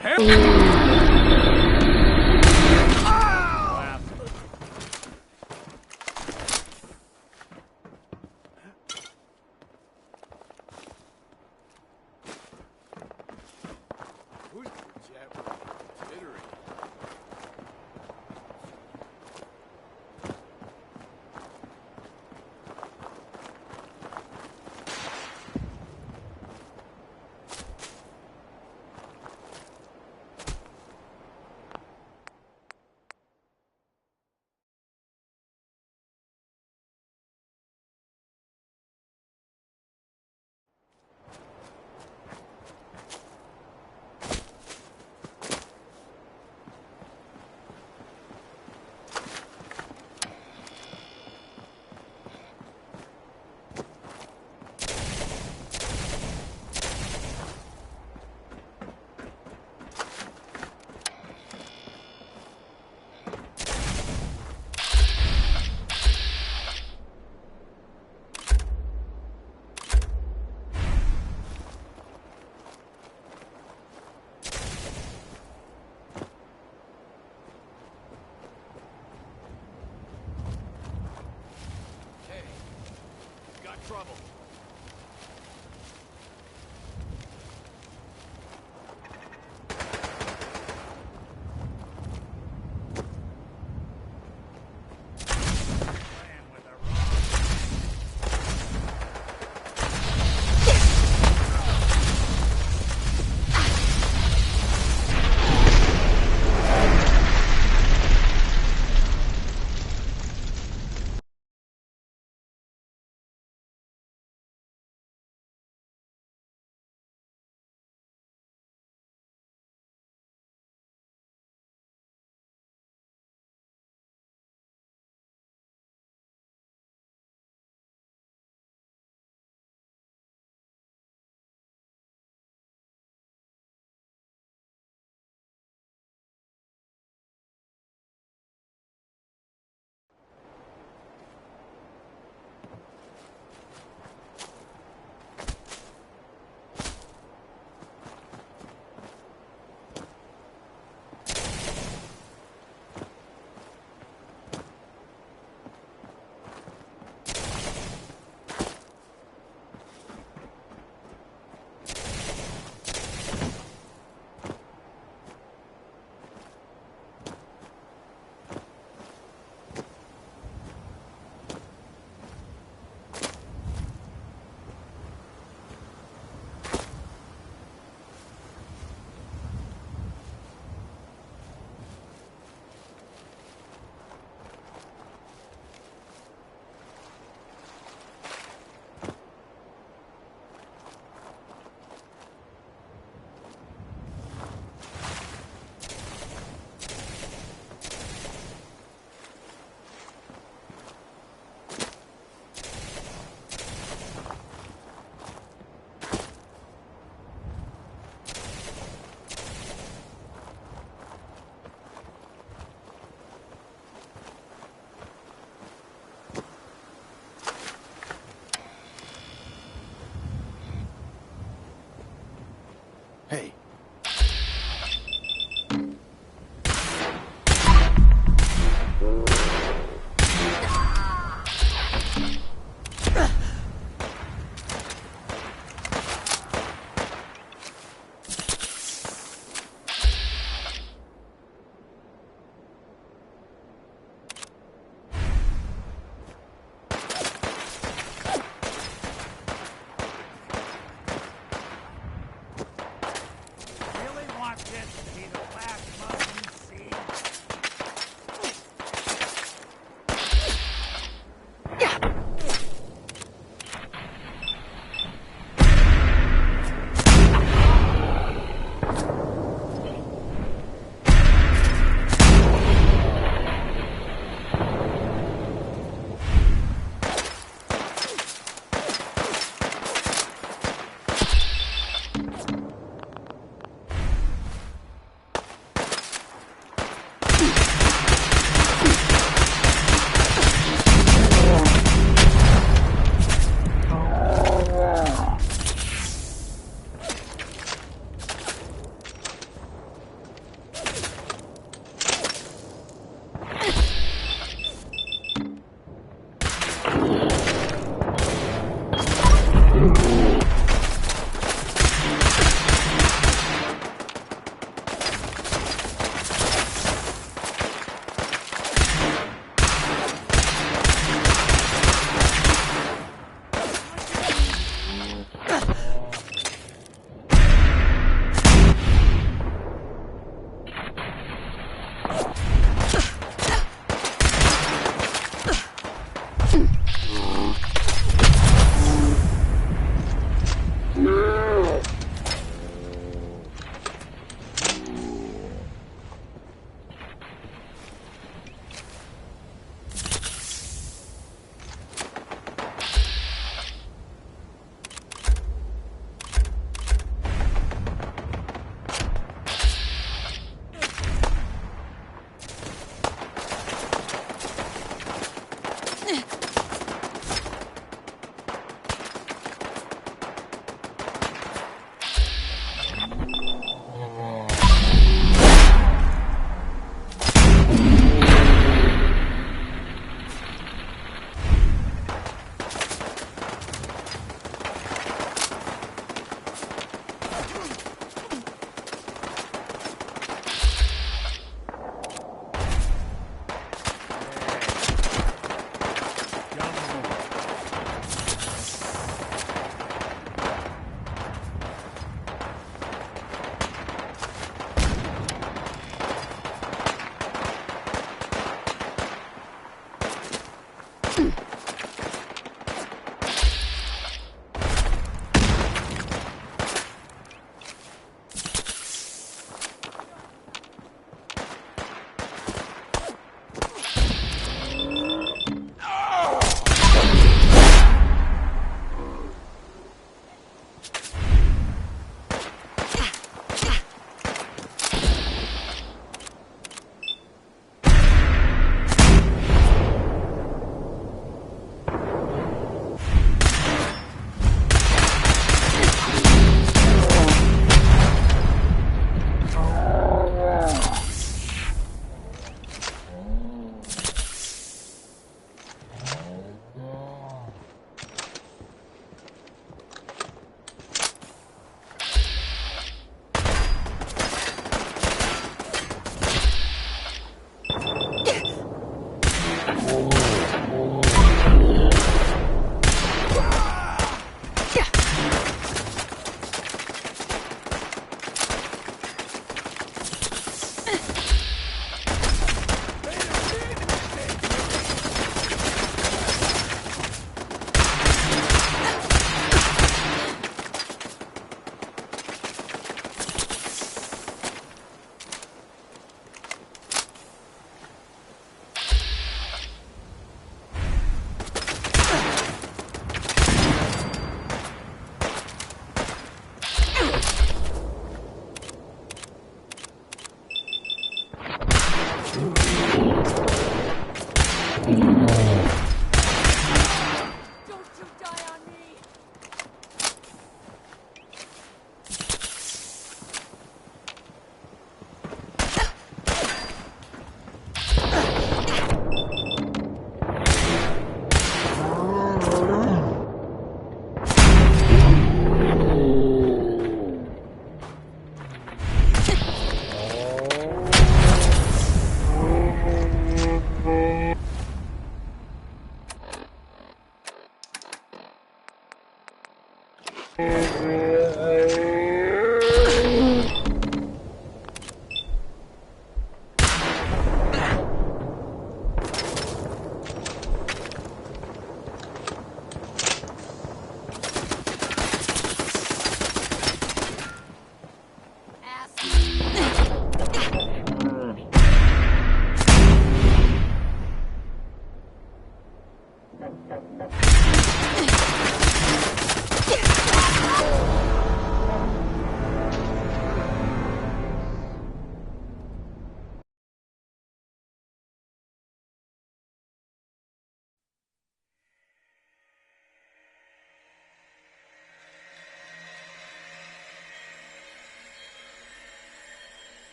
Trouble. Hey.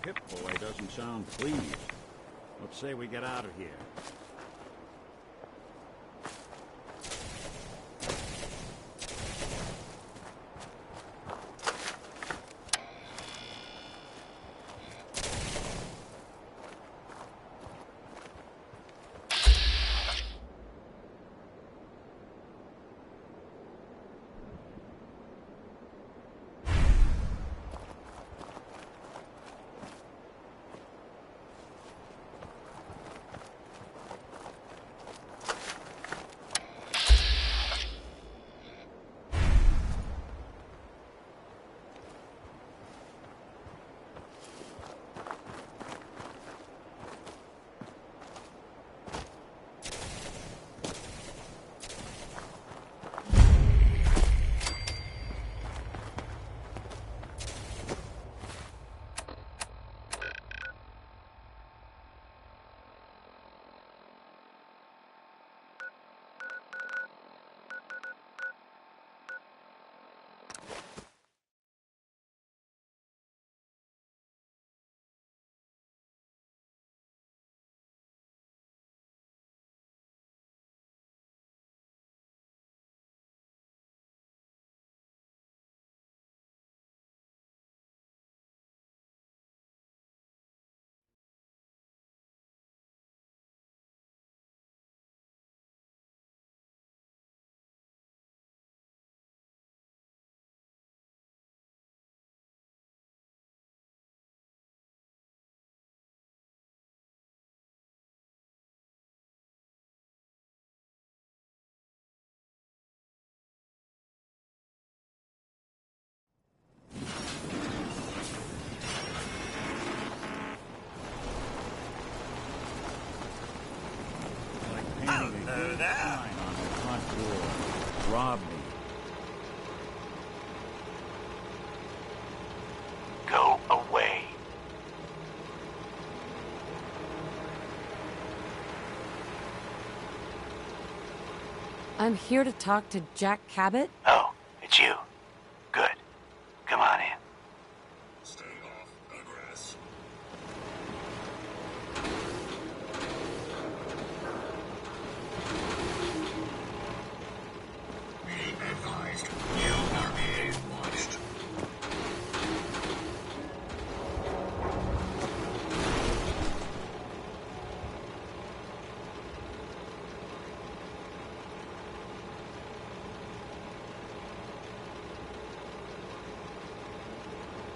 Pip-Boy doesn't sound pleased. Let's say we get out of here. robbed me. Go away. I'm here to talk to Jack Cabot. Oh, it's you. Good. Come on in. Stay off the grass. Be advised, you are being watched.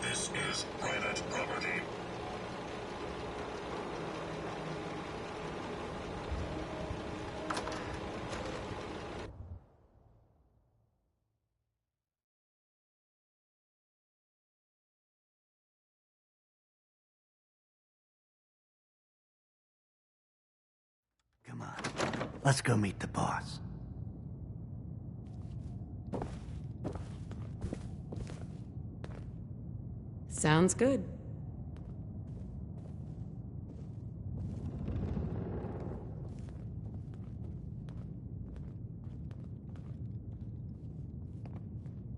This is private property. Come on, let's go meet the boss. Sounds good.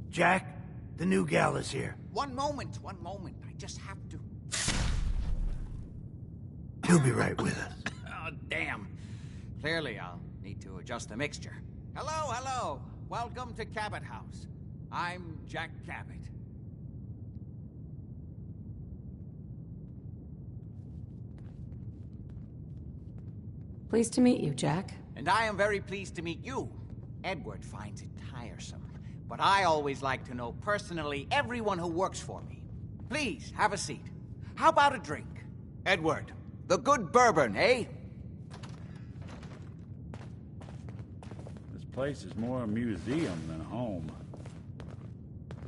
Jack, the new gal is here. One moment. I just have to... He'll be right with us. Oh, damn. Clearly, I'll need to adjust the mixture. Hello. Welcome to Cabot House. I'm Jack Cabot. Pleased to meet you, Jack. And I am very pleased to meet you. Edward finds it tiresome, but I always like to know personally everyone who works for me. Please, have a seat. How about a drink? Edward, the good bourbon, eh? This place is more a museum than a home.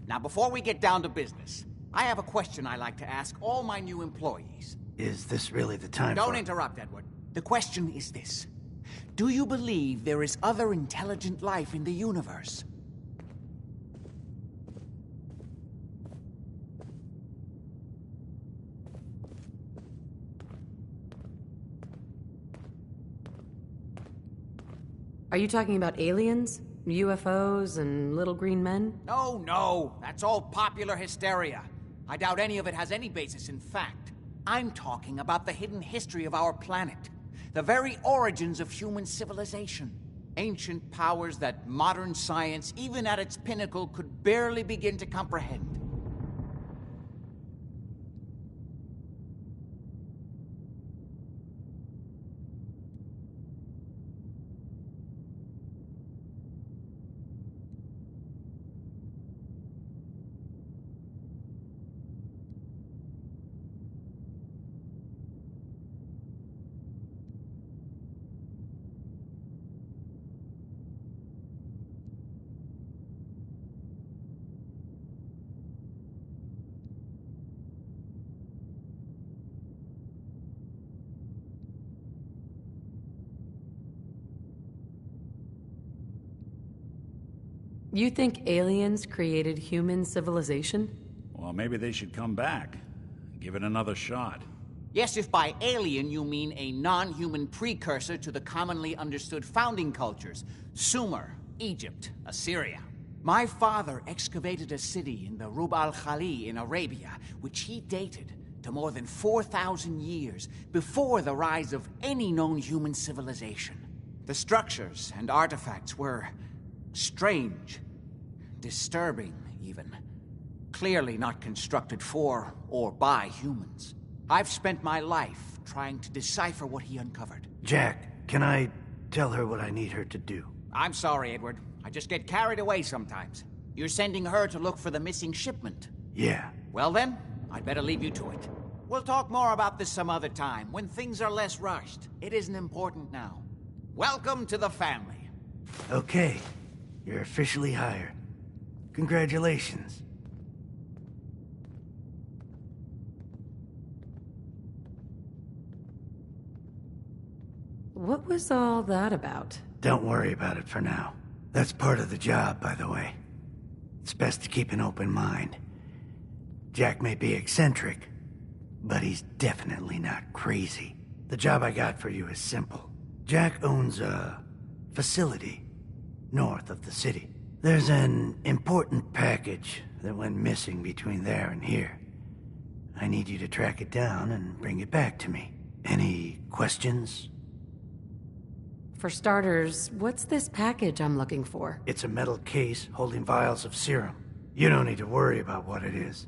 Now, before we get down to business, I have a question I like to ask all my new employees. Is this really the time Don't for... interrupt, Edward. The question is this. Do you believe there is other intelligent life in the universe? Are you talking about aliens? UFOs and little green men? No. That's all popular hysteria. I doubt any of it has any basis in fact. I'm talking about the hidden history of our planet. The very origins of human civilization. Ancient powers that modern science, even at its pinnacle, could barely begin to comprehend. You think aliens created human civilization? Well, maybe they should come back. Give it another shot. Yes, if by alien you mean a non-human precursor to the commonly understood founding cultures. Sumer, Egypt, Assyria. My father excavated a city in the Rub al-Khali in Arabia, which he dated to more than 4,000 years before the rise of any known human civilization. The structures and artifacts were strange, disturbing even. Clearly not constructed for or by humans. I've spent my life trying to decipher what he uncovered. Jack, can I tell her what I need her to do? I'm sorry, Edward. I just get carried away sometimes. You're sending her to look for the missing shipment. Yeah. Well then, I'd better leave you to it. We'll talk more about this some other time, when things are less rushed. It isn't important now. Welcome to the family. Okay. You're officially hired. Congratulations. What was all that about? Don't worry about it for now. That's part of the job, by the way. It's best to keep an open mind. Jack may be eccentric, but he's definitely not crazy. The job I got for you is simple. Jack owns a facility north of the city. There's an important package that went missing between there and here. I need you to track it down and bring it back to me. Any questions? For starters, what's this package I'm looking for? It's a metal case holding vials of serum. You don't need to worry about what it is.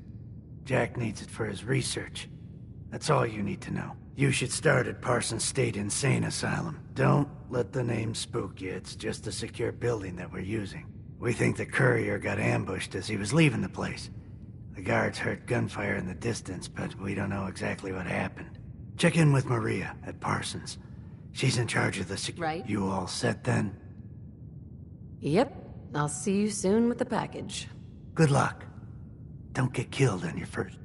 Jack needs it for his research. That's all you need to know. You should start at Parsons State Insane Asylum. Don't let the name spook you. It's just a secure building that we're using. We think the courier got ambushed as he was leaving the place. The guards heard gunfire in the distance, but we don't know exactly what happened. Check in with Maria at Parsons. She's in charge of the Right. You all set then? Yep. I'll see you soon with the package. Good luck. Don't get killed on your first...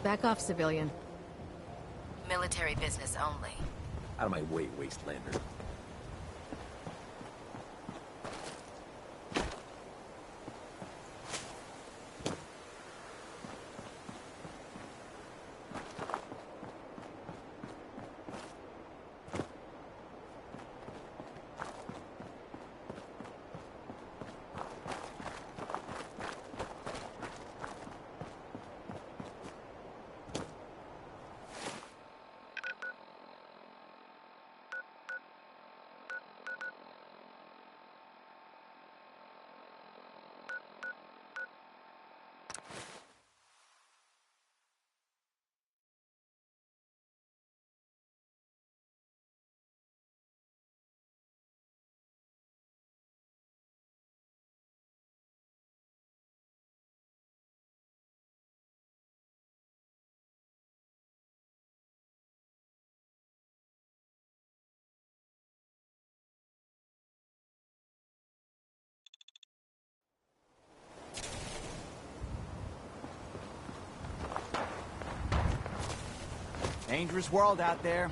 Back off, civilian. Military business only. Out of my way, Wastelander. Dangerous world out there.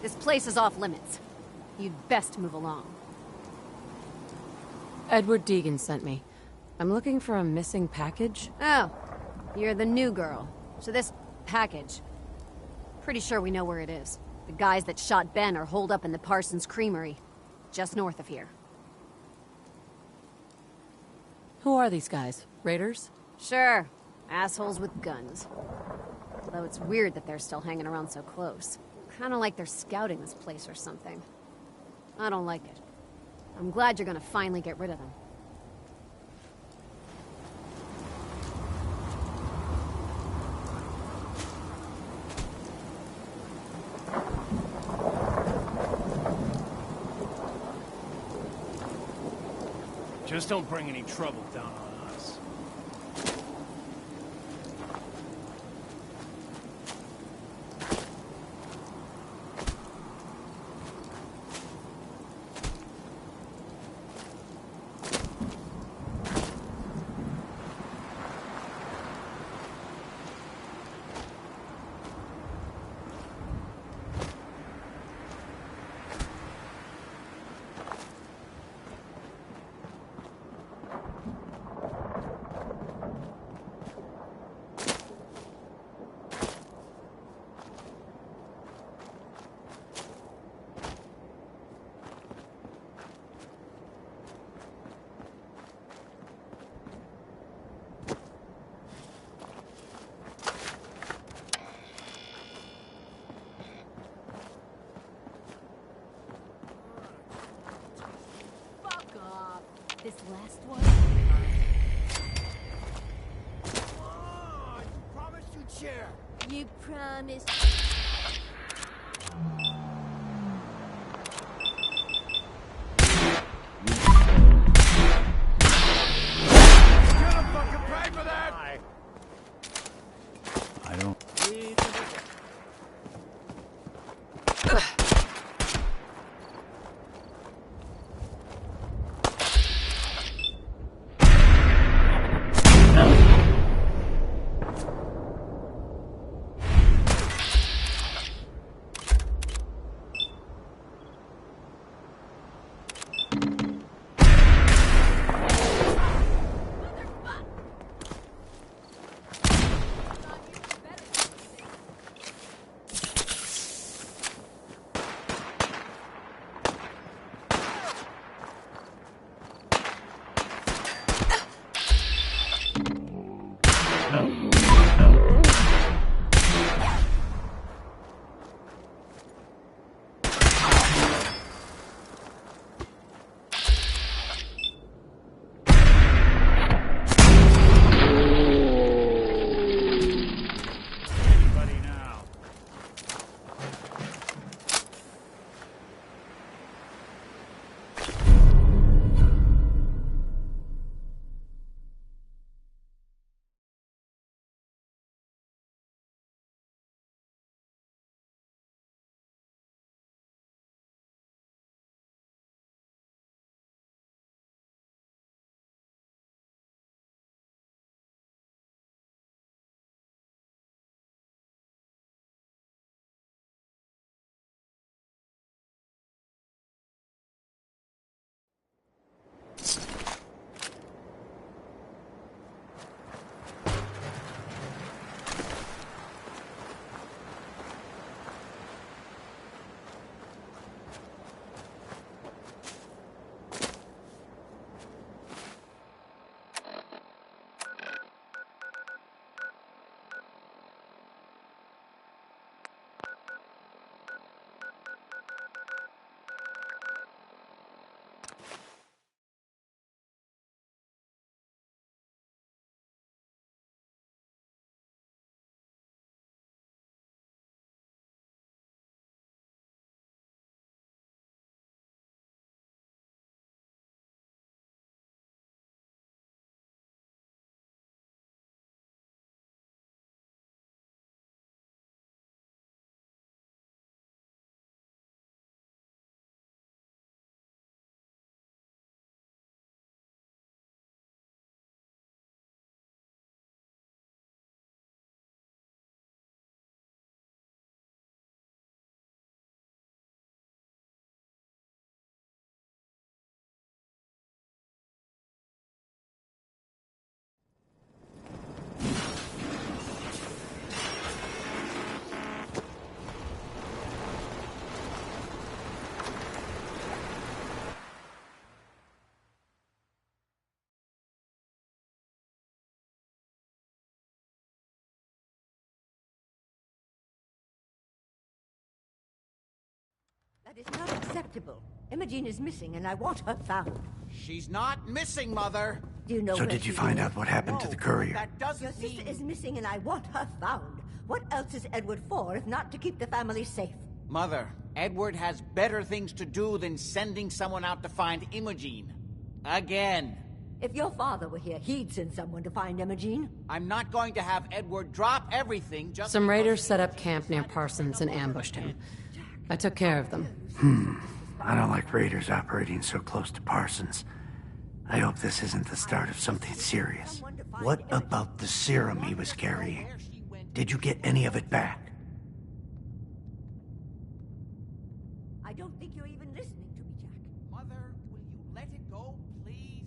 This place is off limits. You'd best move along. Edward Deegan sent me. I'm looking for a missing package. Oh, you're the new girl. So this package... Pretty sure we know where it is. The guys that shot Ben are holed up in the Parsons Creamery, just north of here. Who are these guys? Raiders? Sure. Assholes with guns. Although it's weird that they're still hanging around so close. Kinda like they're scouting this place or something. I don't like it. I'm glad you're gonna finally get rid of them. Just don't bring any trouble down on us. This last one? Oh, you promised you'd share. You promised. You're gonna fucking pay for that! I don't... That is not acceptable. Imogene is missing, and I want her found. She's not missing, Mother. Do you know So where did you she find is? out what happened to the courier? That doesn't Your sister mean... is missing, and I want her found. What else is Edward for, if not to keep the family safe? Mother, Edward has better things to do than sending someone out to find Imogene. Again. If your father were here, he'd send someone to find Imogene. I'm not going to have Edward drop everything just... Some raiders set up camp near Parsons and ambushed him. I took care of them. I don't like raiders operating so close to Parsons. I hope this isn't the start of something serious. What about the serum he was carrying? Did you get any of it back? I don't think you're even listening to me, Jack. Mother, will you let it go, please?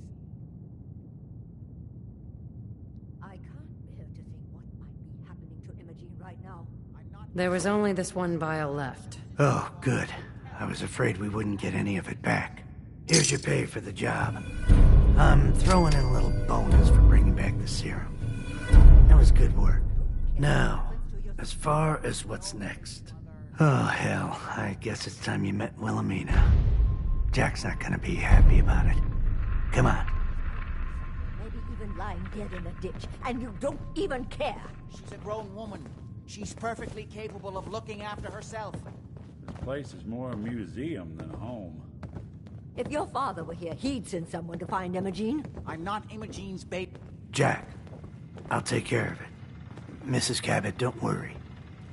I can't bear to think what might be happening to Imogene right now. There was only this one vial left. Oh, good. I was afraid we wouldn't get any of it back. Here's your pay for the job. I'm throwing in a little bonus for bringing back the serum. That was good work. Now, as far as what's next. Oh, hell. I guess it's time you met Wilhelmina. Jack's not gonna be happy about it. Come on. Maybe even lying dead in a ditch, and you don't even care. She's a grown woman. She's perfectly capable of looking after herself. This place is more a museum than a home. If your father were here, he'd send someone to find Imogene. I'm not Imogene's babe. Jack, I'll take care of it. Mrs. Cabot, don't worry.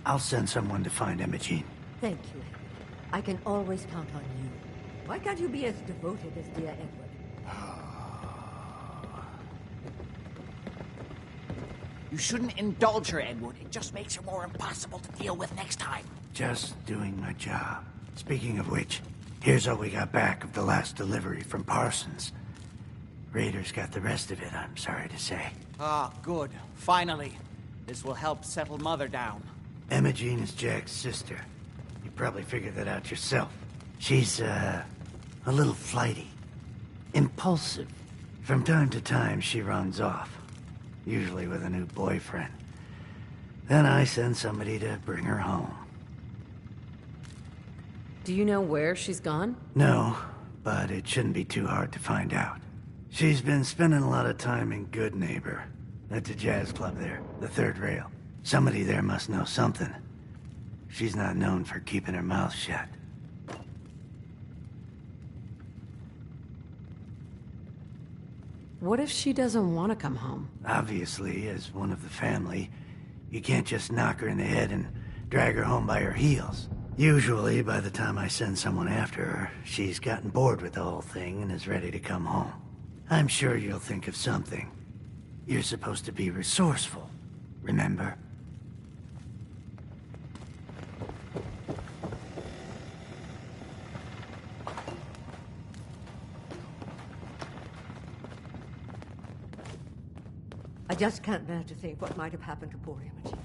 I'll send someone to find Imogene. Thank you, Edward. I can always count on you. Why can't you be as devoted as dear Edward? You shouldn't indulge her, Edward. It just makes her more impossible to deal with next time. Just doing my job. Speaking of which, here's all we got back of the last delivery from Parsons. Raiders got the rest of it, I'm sorry to say. Ah, good. Finally. This will help settle Mother down. Imogene is Jack's sister. You probably figured that out yourself. She's, a little flighty. Impulsive. From time to time, she runs off. Usually with a new boyfriend. Then I send somebody to bring her home. Do you know where she's gone? No, but it shouldn't be too hard to find out. She's been spending a lot of time in Good Neighbor. That's a jazz club there, the third rail. Somebody there must know something. She's not known for keeping her mouth shut. What if she doesn't want to come home? Obviously, as one of the family, you can't just knock her in the head and drag her home by her heels. Usually, by the time I send someone after her, she's gotten bored with the whole thing and is ready to come home. I'm sure you'll think of something. You're supposed to be resourceful, remember? I just can't bear to think what might have happened to poor Imogene.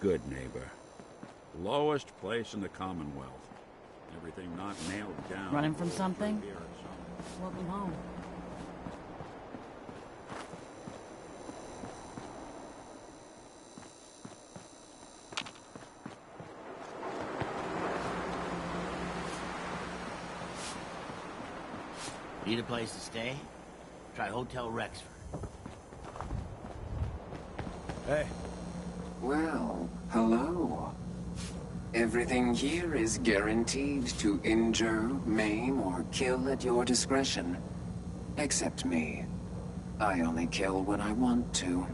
Good Neighbor. Lowest place in the Commonwealth. Everything not nailed down. Running from something? Here at some- Welcome home. Need a place to stay? Try Hotel Rexford. Hey. Well, hello. Everything here is guaranteed to injure, maim, or kill at your discretion. Except me. I only kill when I want to.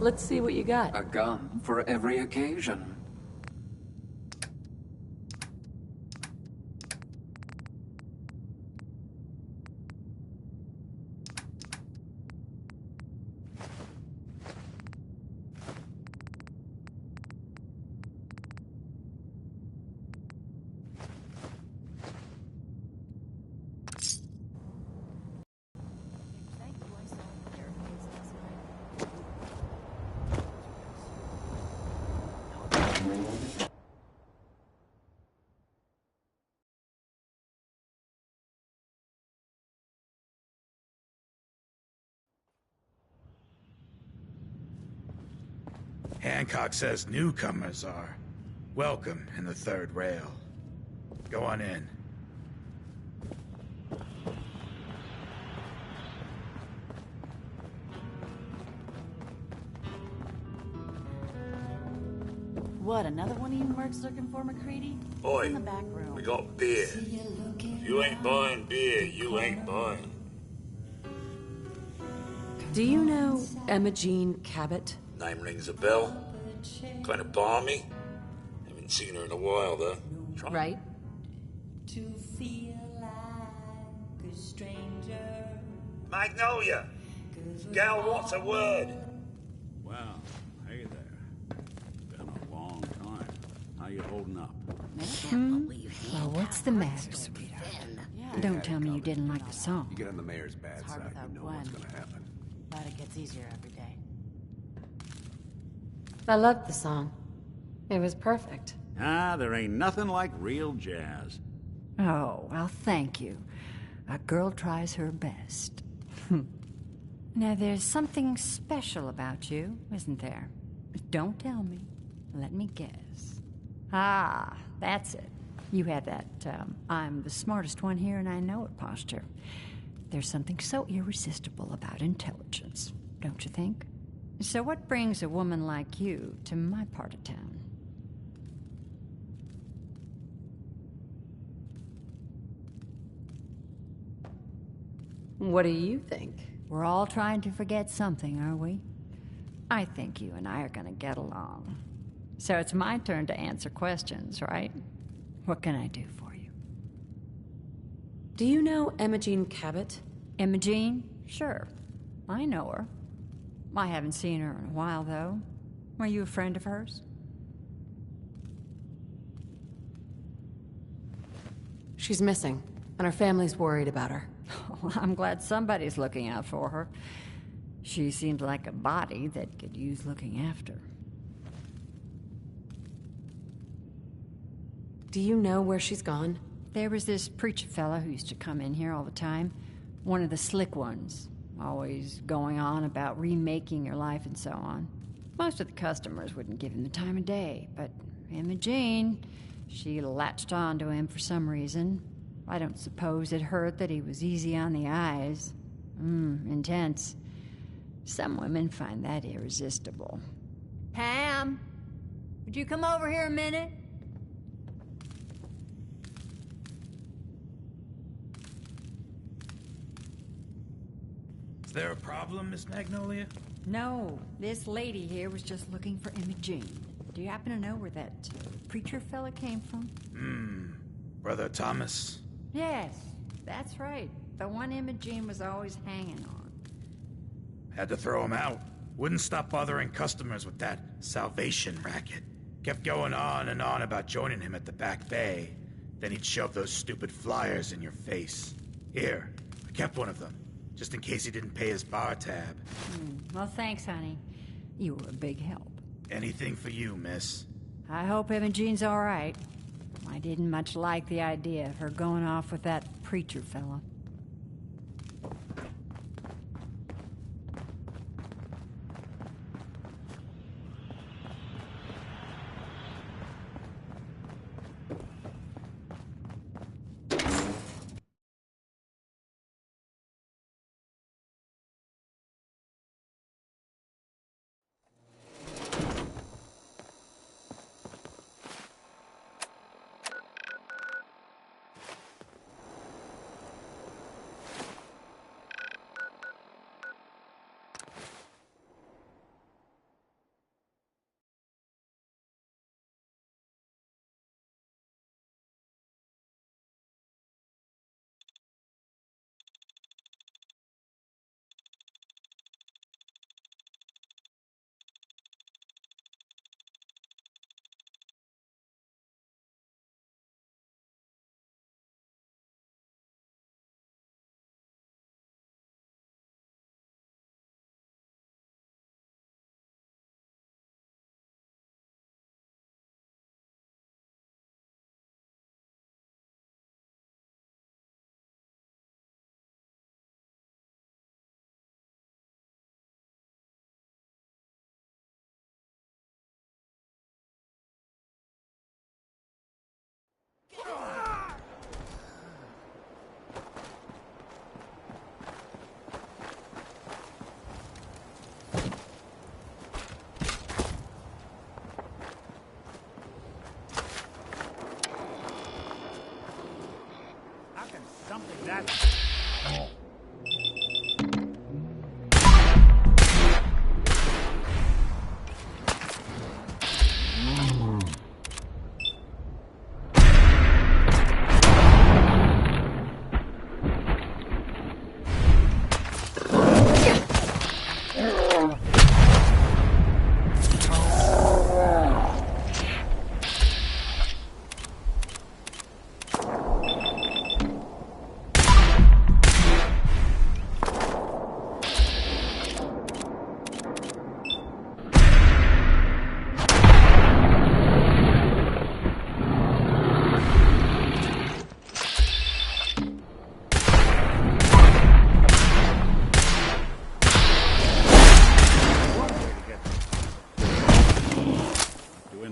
Let's see what you got. A gun for every occasion. Hancock says newcomers are welcome in the third rail. Go on in. What, another one of you mercs looking for McCready? Oi, In the back room. we got beer. If you ain't buying beer, you ain't buying. Do you know Emma Jean Cabot? Name rings a bell. Kind of balmy. Haven't seen her in a while, though. Right. Magnolia! Gal, what's a word? Well, hey there. Been a long time. How you holding up? Well, what's the matter, sweetheart? Don't tell me you didn't like the song. You get on the mayor's bad It's hard side, without you know what's Gwen. gonna happen. Glad it gets easier every day. I loved the song. It was perfect. Ah, there ain't nothing like real jazz. Oh, well, thank you. A girl tries her best. Now, there's something special about you, isn't there? Don't tell me. Let me guess. Ah, that's it. You have that, I'm the smartest one here and I know it posture. There's something so irresistible about intelligence, don't you think? So what brings a woman like you to my part of town? What do you think? We're all trying to forget something, are we? I think you and I are gonna get along. So it's my turn to answer questions, right? What can I do for you? Do you know Emma Jean Cabot? Emma Jean? Sure. I know her. I haven't seen her in a while, though. Were you a friend of hers? She's missing, and her family's worried about her. Well, I'm glad somebody's looking out for her. She seems like a body that could use looking after. Do you know where she's gone? There was this preacher fella who used to come in here all the time. One of the slick ones. Always going on about remaking your life and so on. Most of the customers wouldn't give him the time of day, but Emma Jean, she latched on to him for some reason. I don't suppose it hurt that he was easy on the eyes. Intense. Some women find that irresistible. Pam, would you come over here a minute? Is there a problem, Miss Magnolia? No, this lady here was just looking for Emma Jean. Do you happen to know where that preacher fella came from? Brother Thomas. Yes, that's right. The one Emma Jean was always hanging on. Had to throw him out. Wouldn't stop bothering customers with that salvation racket. Kept going on and on about joining him at the back bay. Then he'd shove those stupid flyers in your face. Here, I kept one of them, just in case he didn't pay his bar tab. Well, thanks, honey. You were a big help. Anything for you, miss. I hope Imogene's all right. I didn't much like the idea of her going off with that preacher fella. Something that...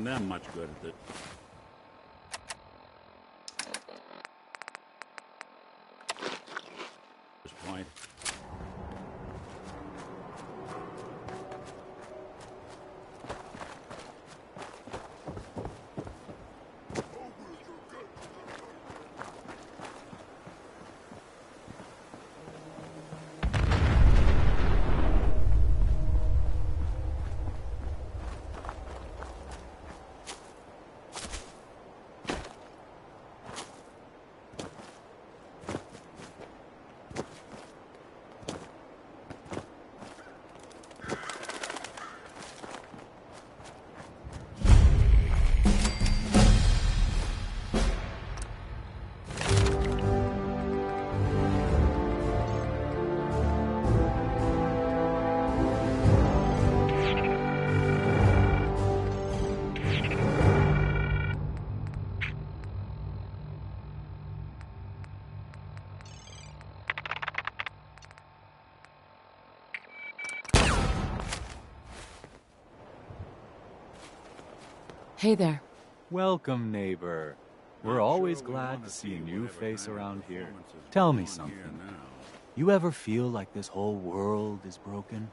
Them much good at it. This point. Hey there. Welcome, neighbor. We're always glad to see a new face around here. Tell me something. You ever feel like this whole world is broken?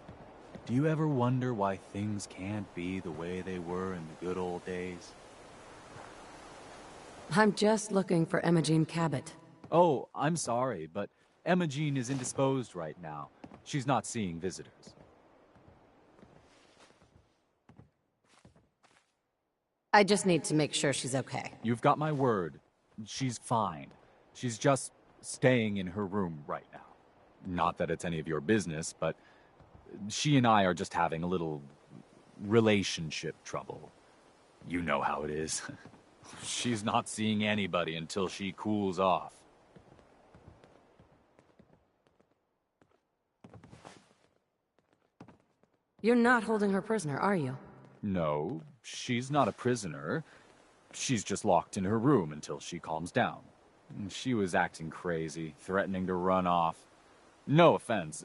Do you ever wonder why things can't be the way they were in the good old days? I'm just looking for Imogen Cabot. Oh, I'm sorry, but Imogen is indisposed right now. She's not seeing visitors. I just need to make sure she's okay. You've got my word. She's fine. She's just staying in her room right now. Not that it's any of your business, but she and I are just having a little relationship trouble. You know how it is. She's not seeing anybody until she cools off. You're not holding her prisoner, are you? No, she's not a prisoner. She's just locked in her room until she calms down. She was acting crazy, threatening to run off. No offense,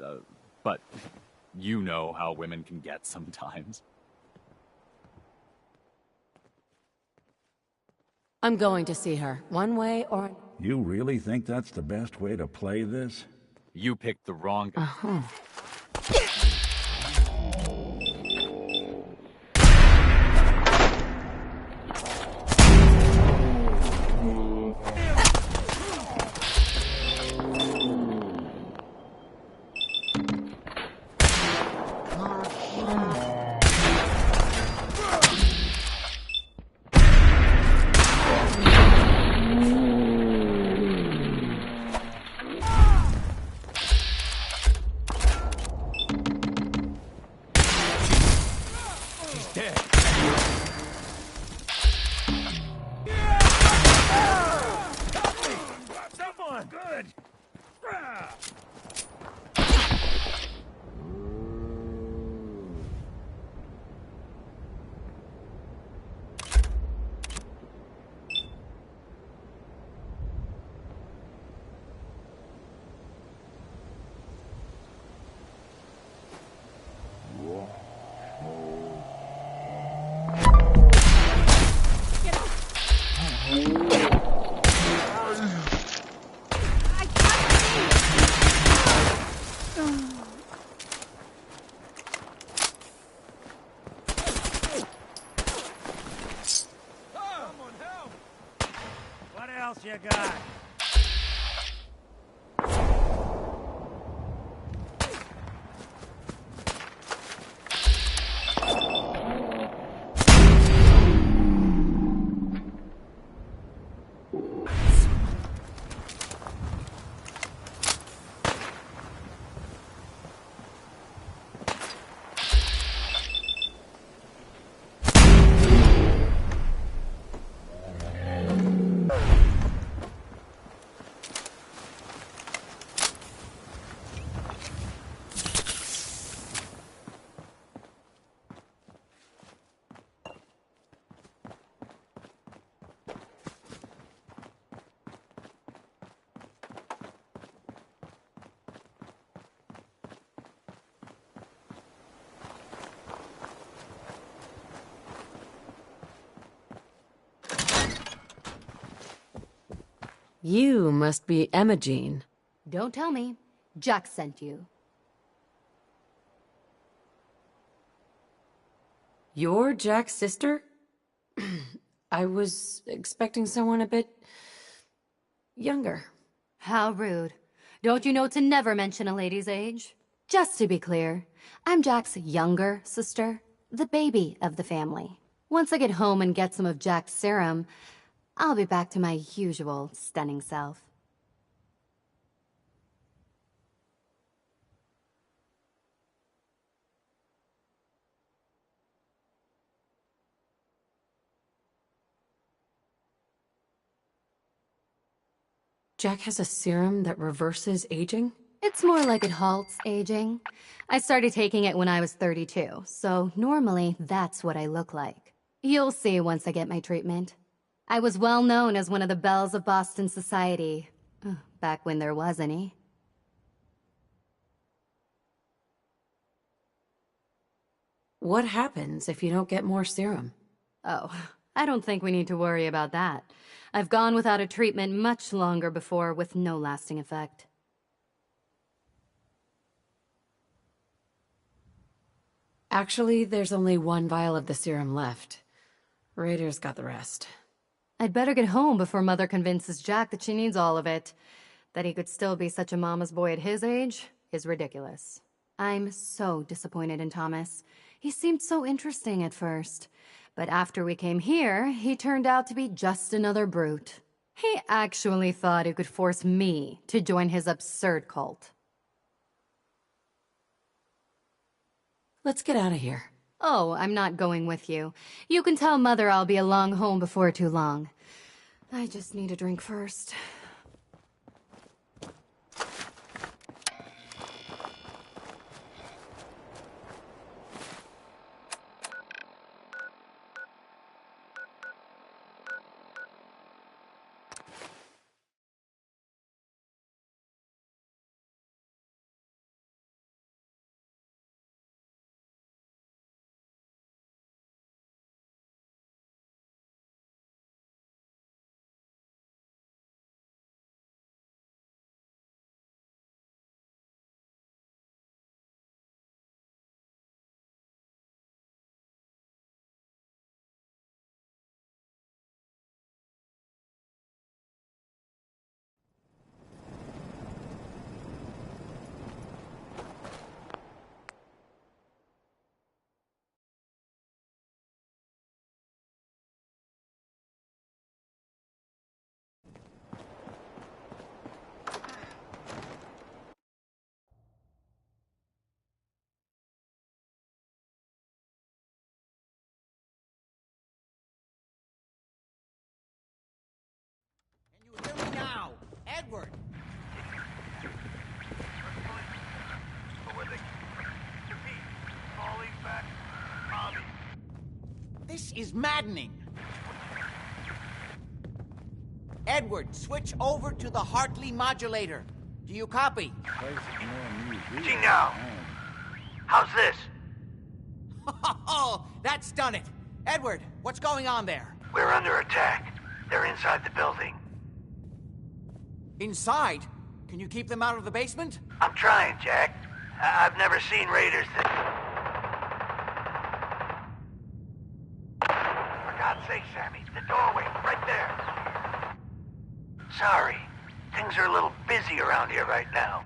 but you know how women can get sometimes. I'm going to see her, one way or... You really think that's the best way to play this? You picked the wrong... Uh-huh. You got? You must be Emma Jean. Don't tell me. Jack sent you. You're Jack's sister? I was expecting someone a bit... younger. How rude. Don't you know to never mention a lady's age? Just to be clear, I'm Jack's younger sister, the baby of the family. Once I get home and get some of Jack's serum, I'll be back to my usual stunning self. Jack has a serum that reverses aging? It's more like it halts aging. I started taking it when I was 32, so normally that's what I look like. You'll see once I get my treatment. I was well known as one of the belles of Boston society, back when there was any. What happens if you don't get more serum? Oh, I don't think we need to worry about that. I've gone without a treatment much longer before with no lasting effect. Actually, there's only one vial of the serum left. Raiders got the rest. I'd better get home before Mother convinces Jack that she needs all of it. That he could still be such a mama's boy at his age is ridiculous. I'm so disappointed in Thomas. He seemed so interesting at first. But after we came here, he turned out to be just another brute. He actually thought he could force me to join his absurd cult. Let's get out of here. Oh, I'm not going with you. You can tell Mother I'll be along home before too long. I just need a drink first. is maddening. Edward, switch over to the Hartley modulator. Do you copy? Gino! How's this? Oh, that's done it. Edward, what's going on there? We're under attack. They're inside the building. Inside? Can you keep them out of the basement? I'm trying, Jack. I've never seen raiders that... For God's sake, Sammy, the doorway, right there. Sorry. Things are a little busy around here right now.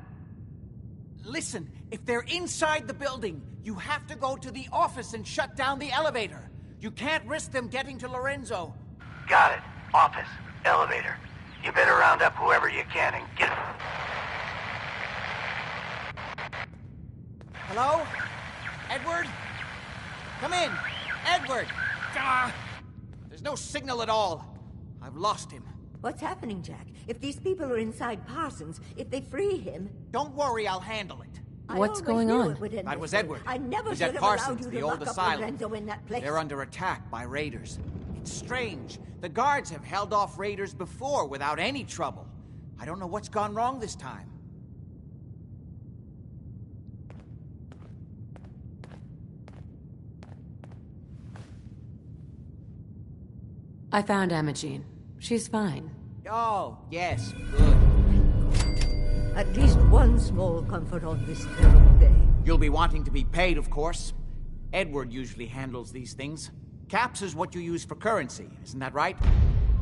Listen, if they're inside the building, you have to go to the office and shut down the elevator. You can't risk them getting to Lorenzo. Got it. Office. Elevator. You better round up whoever you can and get... Hello? Edward? Come in. Edward! Ah, there's no signal at all. I've lost him. What's happening, Jack? If these people are inside Parsons, if they free him... Don't worry, I'll handle it. What's going on? That was Edward. I never He's should at have Parsons, allowed you the to old lock up asylum. Lorenzo in that place. They're under attack by raiders. It's strange. The guards have held off raiders before without any trouble. I don't know what's gone wrong this time. I found Imogene. She's fine. Oh, yes, good. At least one small comfort on this very day. You'll be wanting to be paid, of course. Edward usually handles these things. Caps is what you use for currency, isn't that right?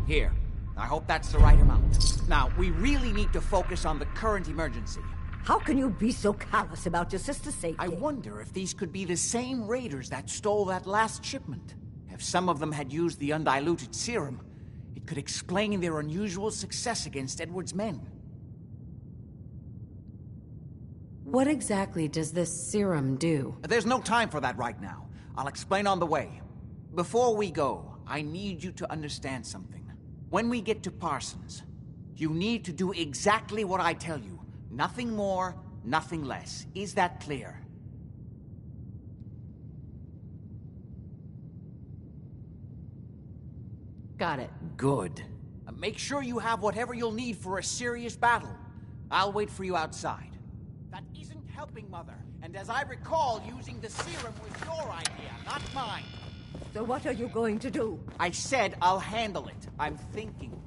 Here. I hope that's the right amount. Now, we really need to focus on the current emergency. How can you be so callous about your sister's safety? I wonder if these could be the same raiders that stole that last shipment. If some of them had used the undiluted serum, it could explain their unusual success against Edward's men. What exactly does this serum do? There's no time for that right now. I'll explain on the way. Before we go, I need you to understand something. When we get to Parsons, you need to do exactly what I tell you. Nothing more, nothing less. Is that clear? Got it. Good. Make sure you have whatever you'll need for a serious battle. I'll wait for you outside. That isn't helping, Mother. And as I recall, using the serum was your idea, not mine. So what are you going to do? I said I'll handle it. I'm thinking.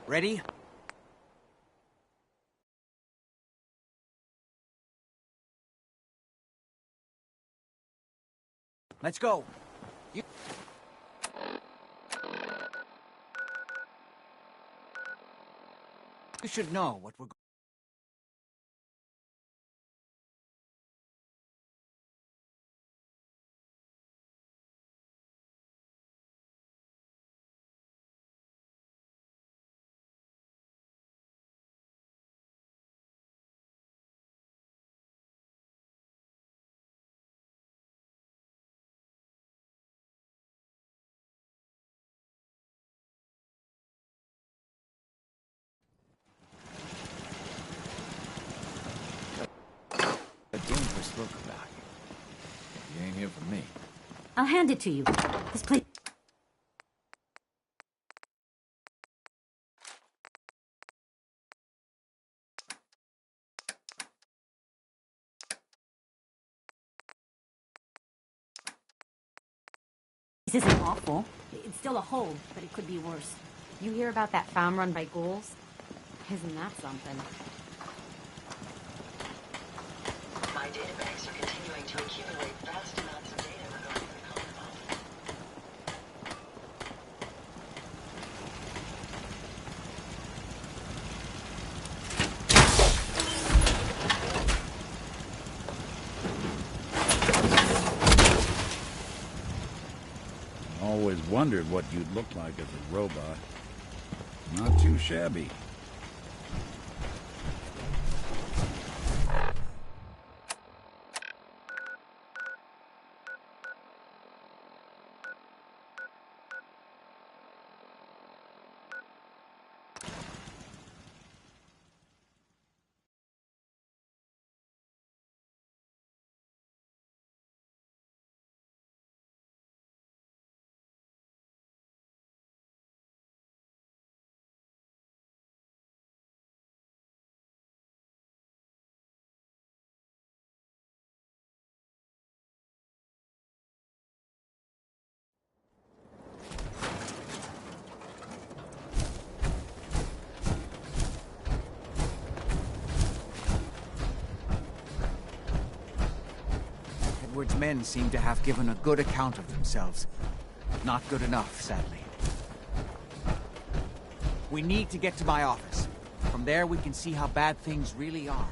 Ready? Let's go. You should know what we're going. A dangerous look about you. You ain't here for me. I'll hand it to you. This place... This isn't awful. It's still a hole, but it could be worse. You hear about that farm run by ghouls? Isn't that something? My databanks are continuing to accumulate vast amounts of data regarding the Commonwealth. wondered what you'd look like as a robot. Not too shabby. Edward's men seem to have given a good account of themselves. Not good enough, sadly. We need to get to my office. From there, we can see how bad things really are.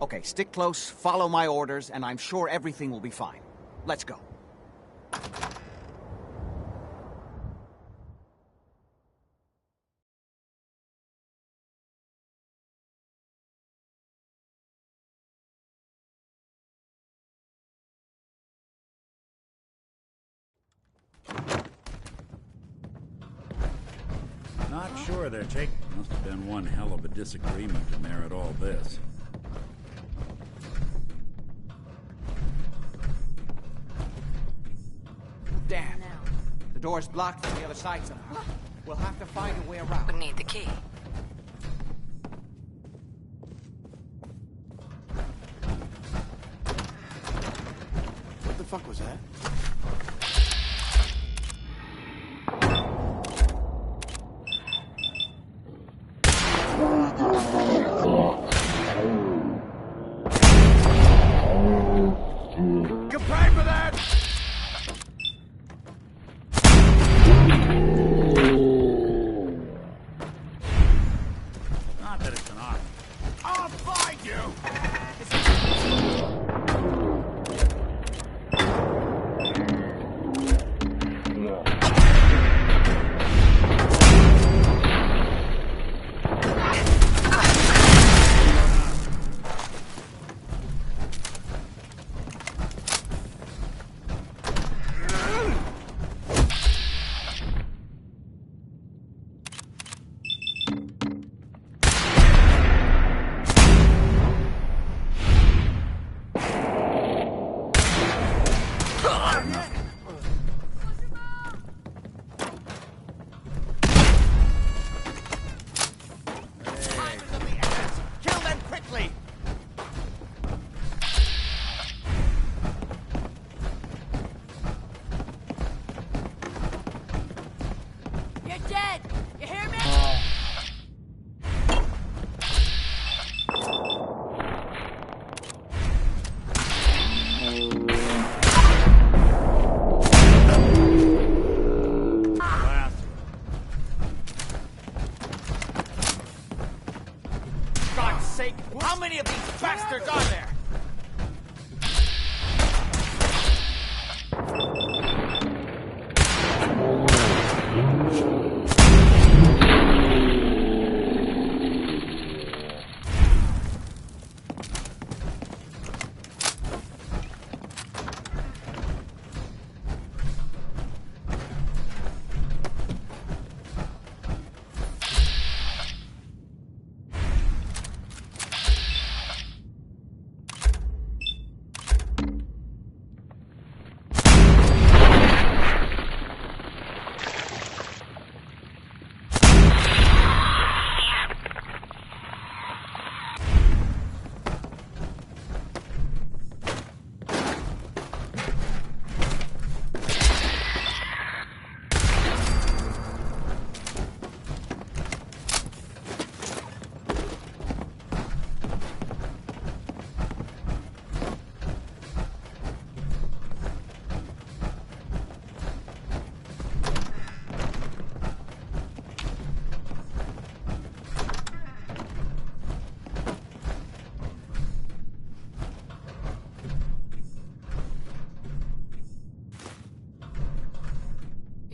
Okay, stick close, follow my orders, and I'm sure everything will be fine. Let's go. Not sure they're taking. Must have been one hell of a disagreement to merit all this. Damn. The door's blocked from the other side somehow. We'll have to find a way around. We need the key. What the fuck was that? You pay for that? Not that it's an option. I'll find you!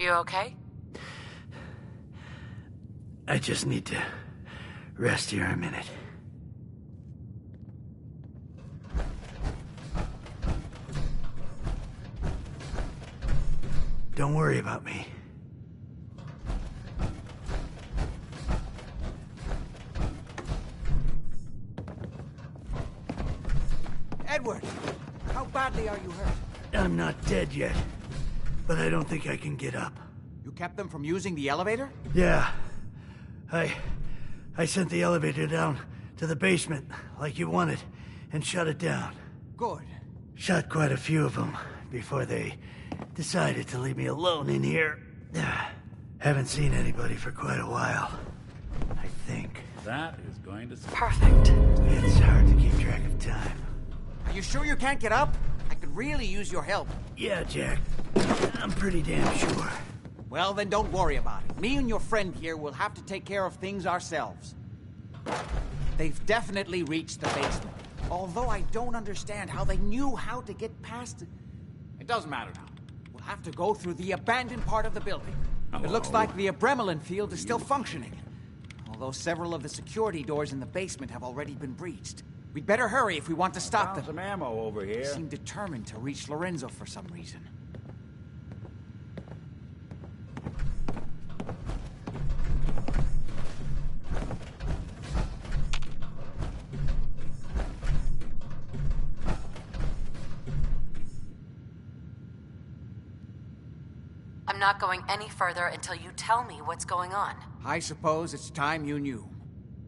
You okay? I just need to rest here a minute. Don't worry about me. Edward! How badly are you hurt? I'm not dead yet, but I don't think I can get up. You kept them from using the elevator? Yeah. I sent the elevator down to the basement, like you wanted, and shut it down. Good. Shot quite a few of them before they decided to leave me alone in here. Haven't seen anybody for quite a while, I think. That is going to... Perfect. It's hard to keep track of time. Are you sure you can't get up? I could really use your help. Yeah, Jack. I'm pretty damn sure. Well, then don't worry about it. Me and your friend here will have to take care of things ourselves. They've definitely reached the basement. Although I don't understand how they knew how to get past it. It doesn't matter now. We'll have to go through the abandoned part of the building. It looks like the Abremelin field is still functioning. Although several of the security doors in the basement have already been breached. We'd better hurry if we want to stop them. Some ammo over here. They seem determined to reach Lorenzo for some reason. I'm not going any further until you tell me what's going on. I suppose it's time you knew.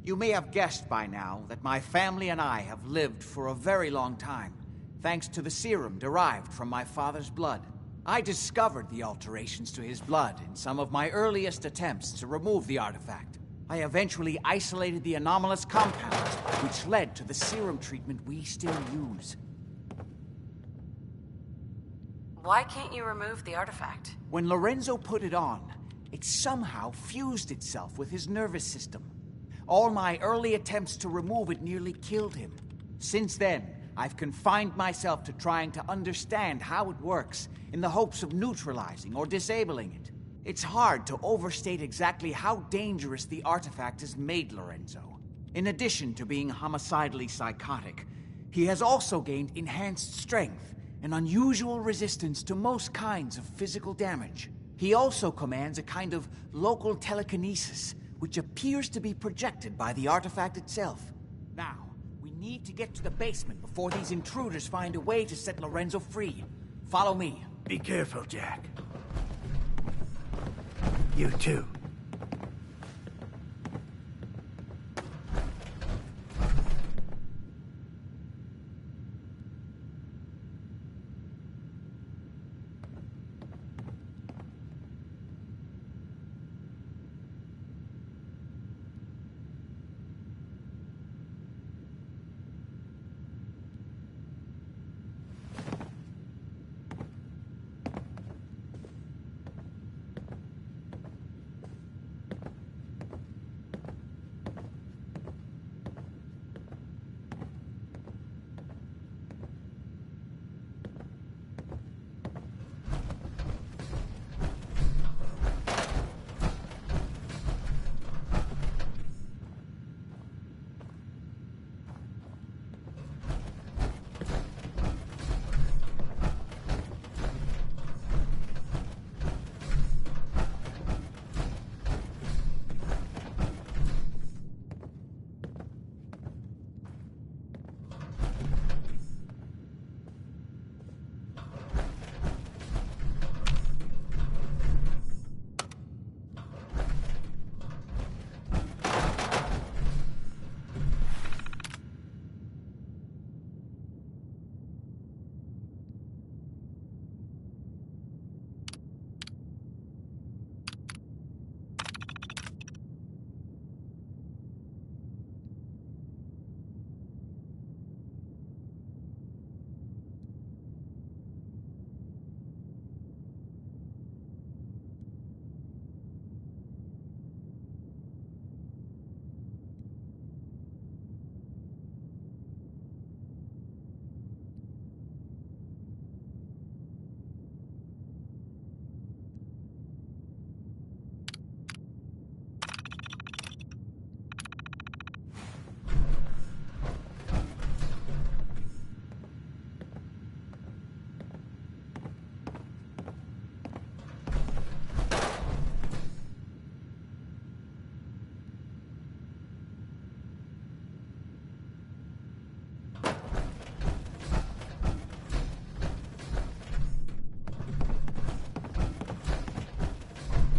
You may have guessed by now that my family and I have lived for a very long time, thanks to the serum derived from my father's blood. I discovered the alterations to his blood in some of my earliest attempts to remove the artifact. I eventually isolated the anomalous compounds, which led to the serum treatment we still use. Why can't you remove the artifact? When Lorenzo put it on, it somehow fused itself with his nervous system. All my early attempts to remove it nearly killed him. Since then, I've confined myself to trying to understand how it works, in the hopes of neutralizing or disabling it. It's hard to overstate exactly how dangerous the artifact has made Lorenzo. In addition to being homicidally psychotic, he has also gained enhanced strength and unusual resistance to most kinds of physical damage. He also commands a kind of local telekinesis, which appears to be projected by the artifact itself. Now, we need to get to the basement before these intruders find a way to set Lorenzo free. Follow me. Be careful, Jack. You too.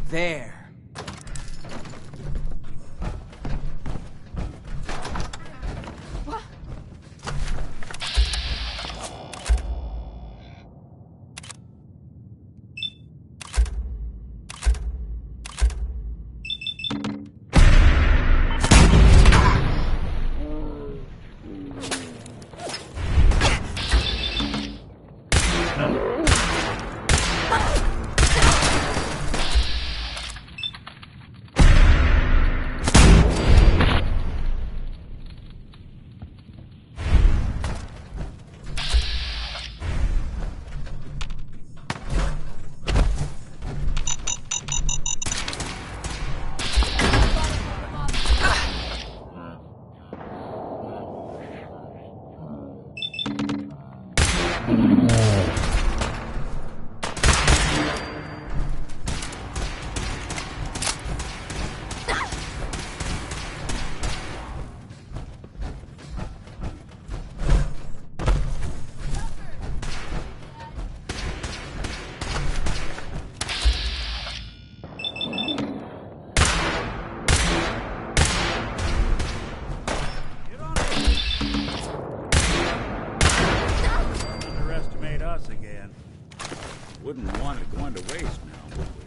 There. Again. Wouldn't want it going to waste now, would we?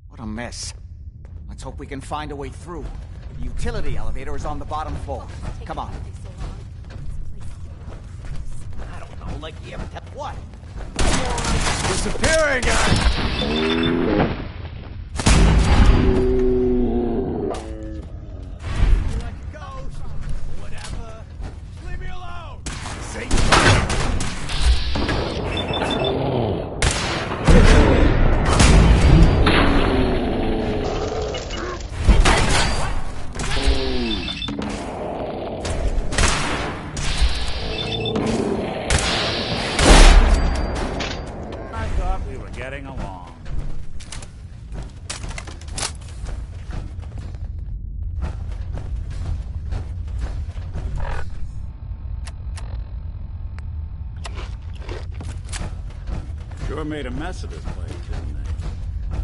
What a mess. Let's hope we can find a way through. The utility elevator is on the bottom floor. Come on. I don't know, like you ever what? Disappearing, guys! Sure made a mess of this place, didn't they?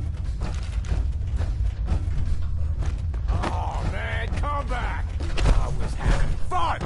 Oh, man, come back! I was having fun!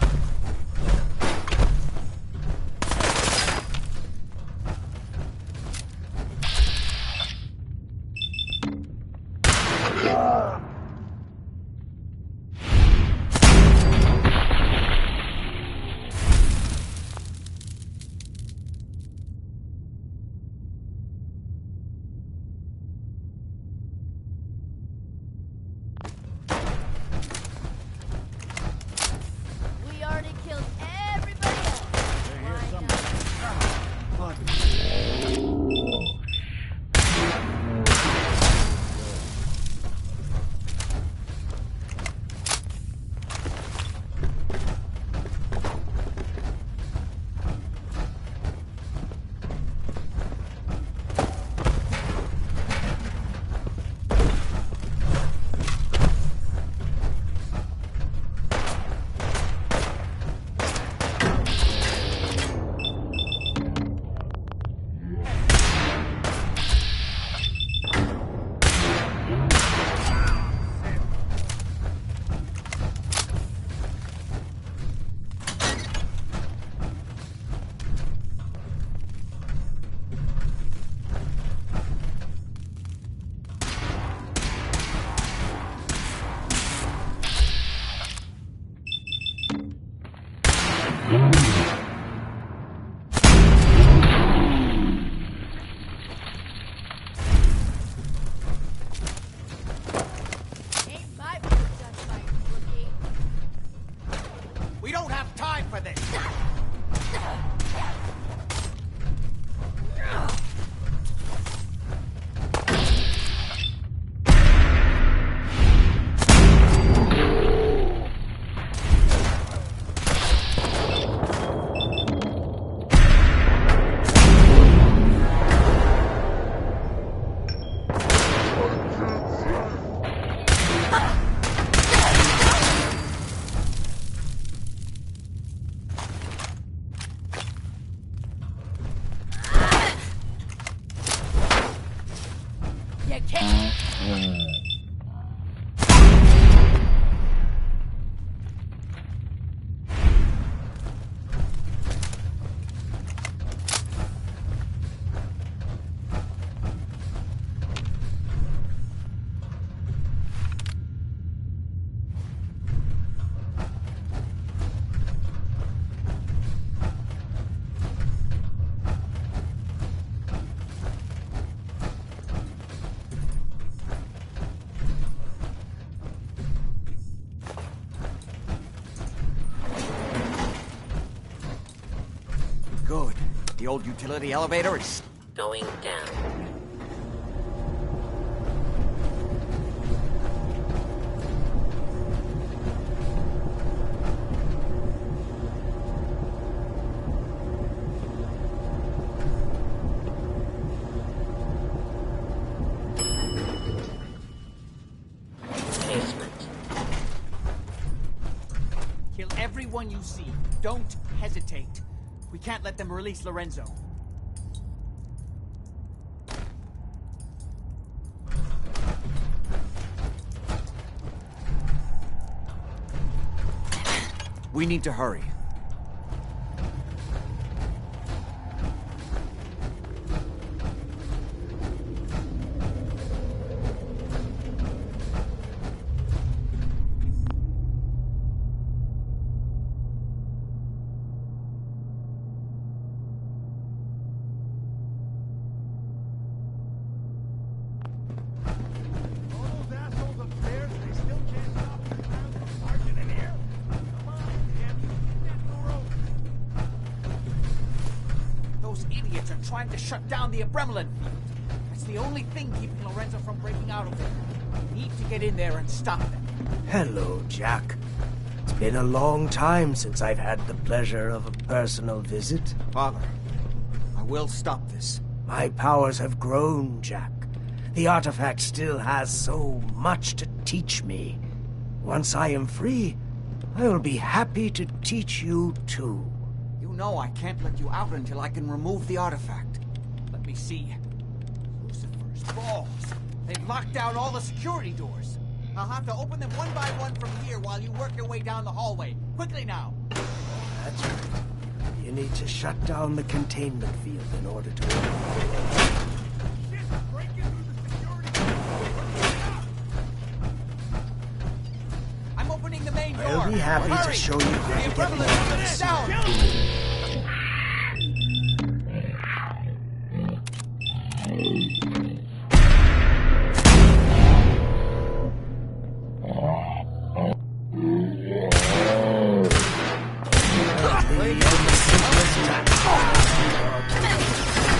Good. The old utility elevator is Going down. Basement. kill everyone you see. Don't hesitate. We can't let them release Lorenzo. We need to hurry. Trying to shut down the Abremlin field. That's the only thing keeping Lorenzo from breaking out of there. We need to get in there and stop them. Hello, Jack. It's been a long time since I've had the pleasure of a personal visit. Father, I will stop this. My powers have grown, Jack. The artifact still has so much to teach me. Once I am free, I will be happy to teach you too. No, I can't let you out until I can remove the artifact. Let me see. Lucifer's balls. They've locked down all the security doors. I'll have to open them one by one from here while you work your way down the hallway. Quickly now. That's right. You need to shut down the containment field in order to open it. I'm opening the main door. I'll be happy to show you how to get in. Down.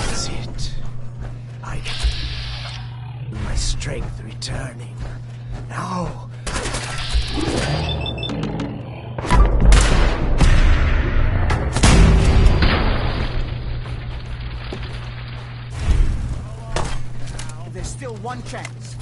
That's it. I can... my strength returning. Now... There's still one chance.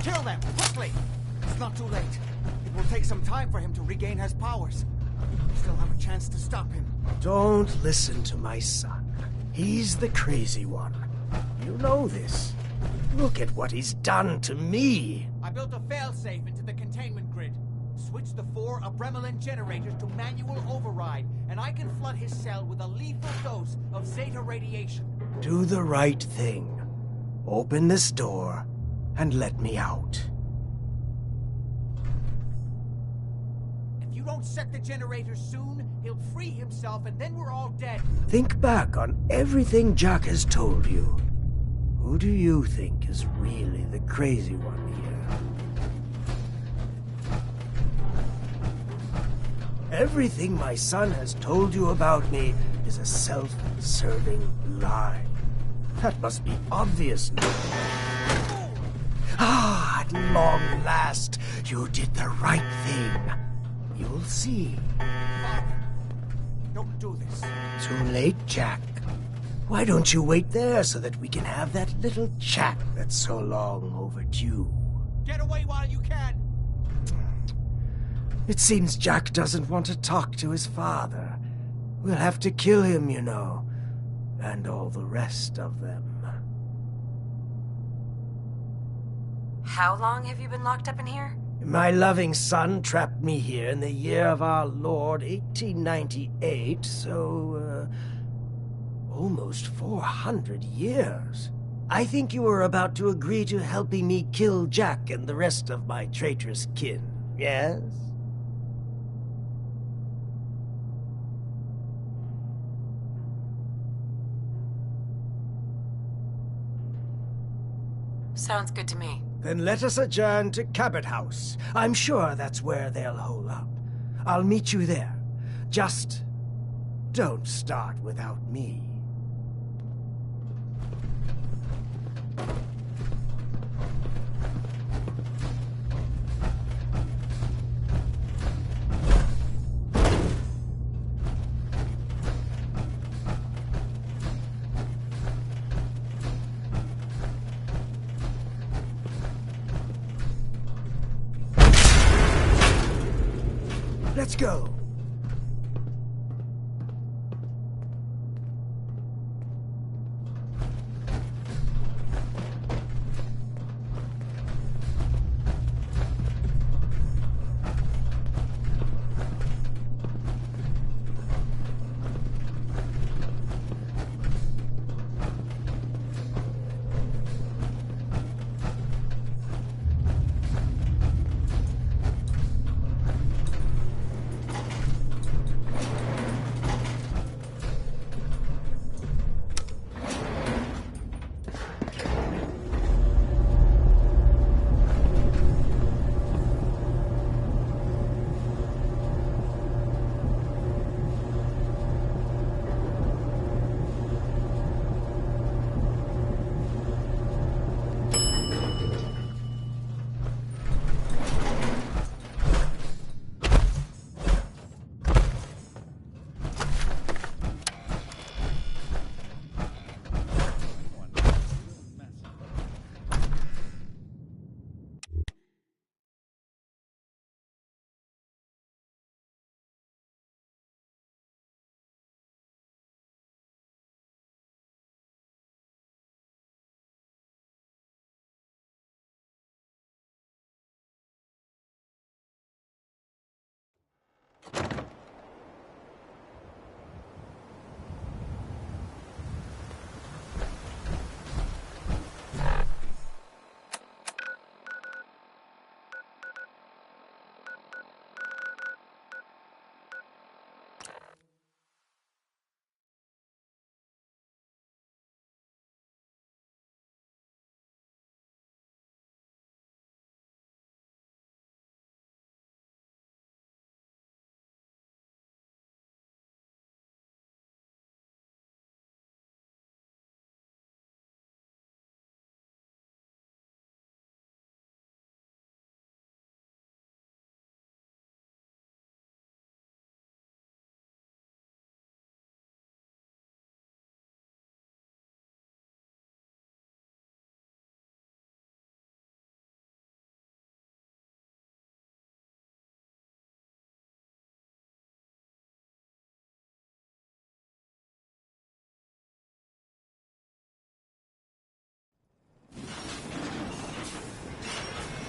Kill them, quickly! It's not too late. It will take some time for him to regain his powers. We still have a chance to stop him. Don't listen to my son. He's the crazy one. You know this. Look at what he's done to me. I built a failsafe into the containment grid. Switch the 4 Abremlin generators to manual override, and I can flood his cell with a lethal dose of Zeta radiation. Do the right thing. Open this door and let me out. If you don't set the generators soon, he'll free himself and then we're all dead. Think back on everything Jack has told you. Who do you think is really the crazy one here? Everything my son has told you about me is a self-serving lie. That must be obvious now. Ah, at long last, you did the right thing. You'll see. Father, don't do this. Too late, Jack. Why don't you wait there so that we can have that little chat that's so long overdue? Get away while you can! It seems Jack doesn't want to talk to his father. We'll have to kill him, you know. And all the rest of them. How long have you been locked up in here? My loving son trapped me here in the year of our Lord, 1898, so, almost 400 years. I think you were about to agree to helping me kill Jack and the rest of my traitorous kin, yes? Sounds good to me. Then let us adjourn to Cabot House. I'm sure that's where they'll hole up. I'll meet you there. Just don't start without me. Let's go.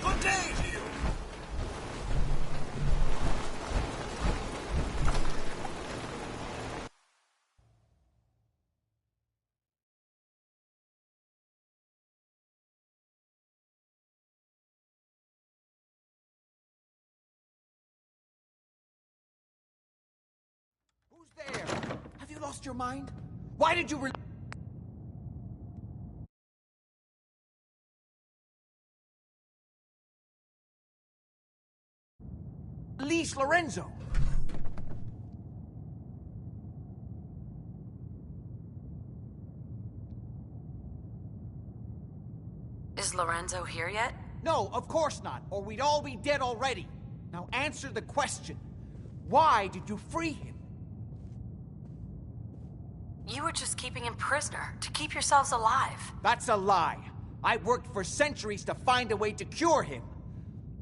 Good day to you! Who's there? Have you lost your mind? Why did you release Lorenzo? Is Lorenzo here yet? No, of course not, or we'd all be dead already. Now answer the question. Why did you free him? You were just keeping him prisoner, to keep yourselves alive. That's a lie. I worked for centuries to find a way to cure him.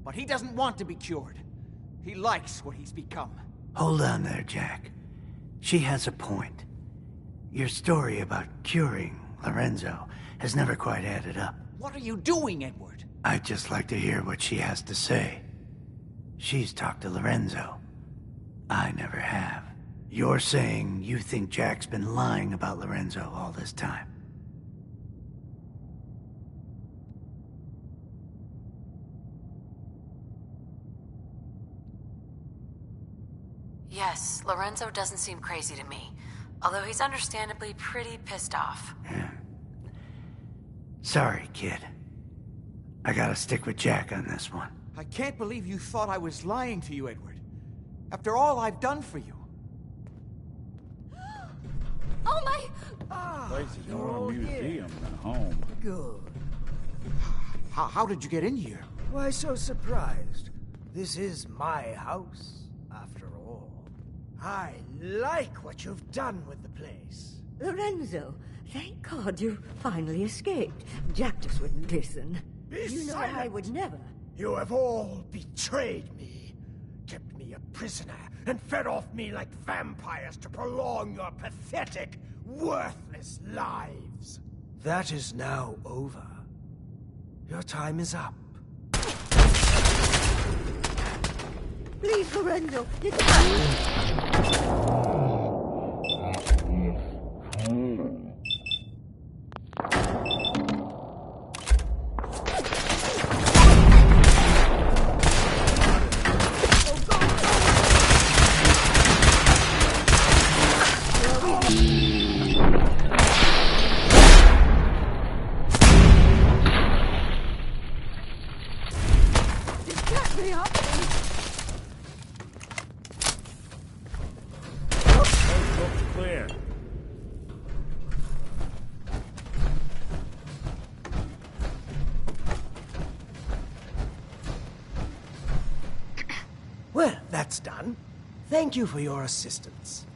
But he doesn't want to be cured. He likes what he's become. Hold on there, Jack. She has a point. Your story about curing Lorenzo has never quite added up. What are you doing, Edward? I'd just like to hear what she has to say. She's talked to Lorenzo. I never have. You're saying you think Jack's been lying about Lorenzo all this time. Yes, Lorenzo doesn't seem crazy to me. Although he's understandably pretty pissed off. Yeah. Sorry, kid. I gotta stick with Jack on this one. I can't believe you thought I was lying to you, Edward. After all I've done for you. Oh my... Place is more a museum than home. Good. How did you get in here? Why so surprised? This is my house, after all. I like what you've done with the place. Lorenzo, thank God you finally escaped. Jack just wouldn't listen. You know silent. I would never. You have all betrayed me, kept me a prisoner, and fed off me like vampires to prolong your pathetic, worthless lives. That is now over. Your time is up. Please, Lorenzo, Clear. Well, that's done. Thank you for your assistance.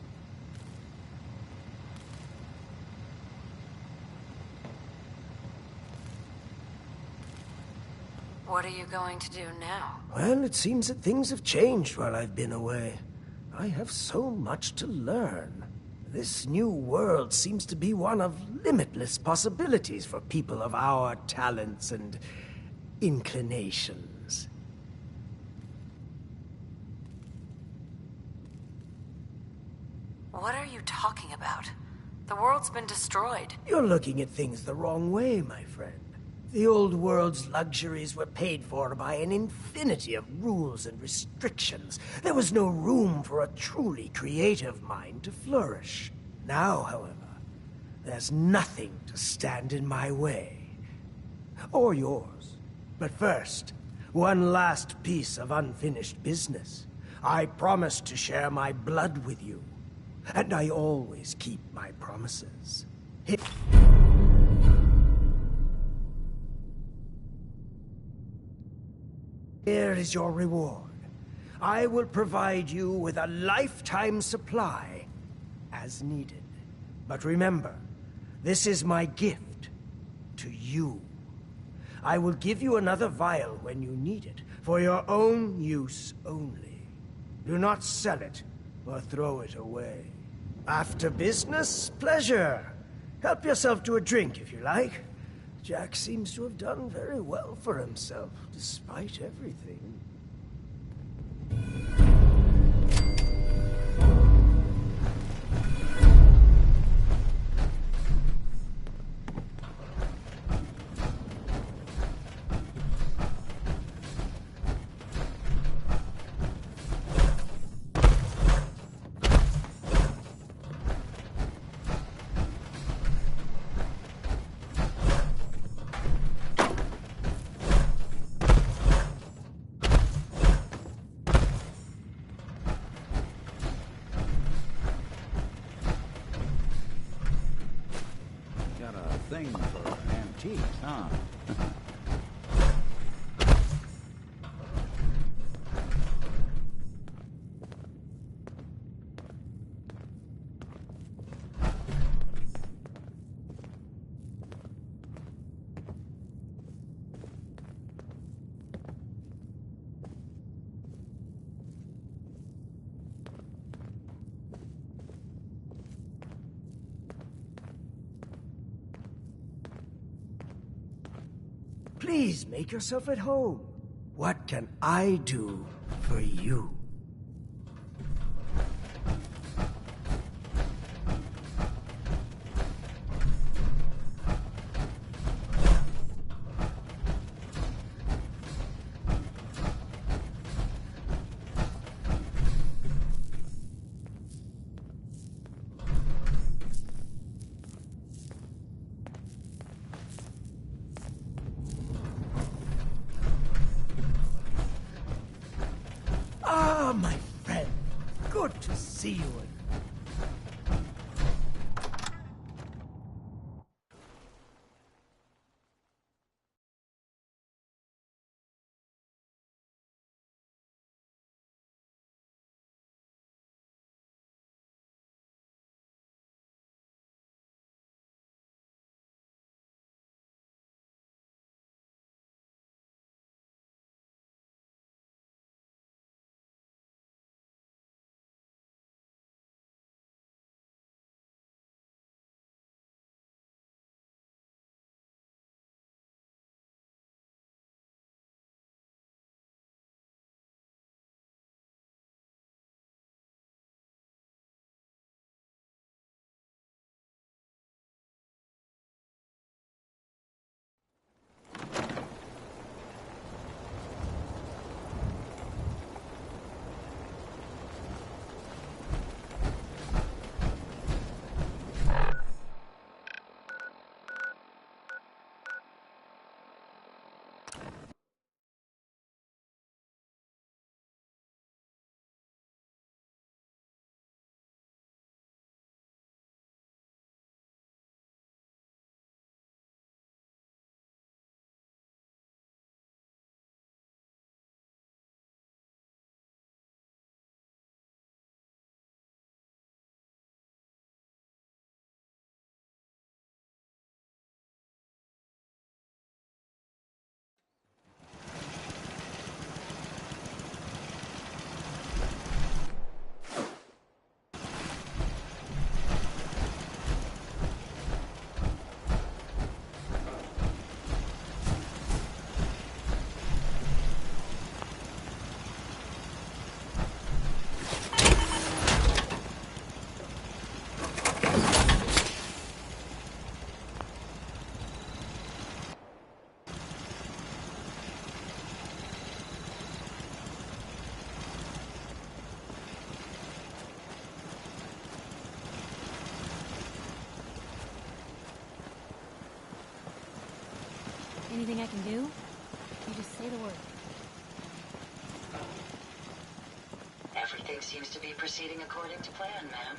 What are you going to do now? Well, it seems that things have changed while I've been away. I have so much to learn. This new world seems to be one of limitless possibilities for people of our talents and inclinations. What are you talking about? The world's been destroyed. You're looking at things the wrong way, my friend. The old world's luxuries were paid for by an infinity of rules and restrictions. There was no room for a truly creative mind to flourish. Now, however, there's nothing to stand in my way. Or yours. But first, one last piece of unfinished business. I promised to share my blood with you. And I always keep my promises. Here is your reward. I will provide you with a lifetime supply, as needed. But remember, this is my gift to you. I will give you another vial when you need it, for your own use only. Do not sell it, or throw it away. After business, pleasure. Help yourself to a drink if you like. Jack seems to have done very well for himself, despite everything. Thing for antiques, huh? Please make yourself at home. What can I do for you? Ah, my friend. Good to see you again. Anything I can do? You just say the word. Everything seems to be proceeding according to plan, ma'am.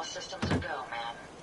systems are go, man.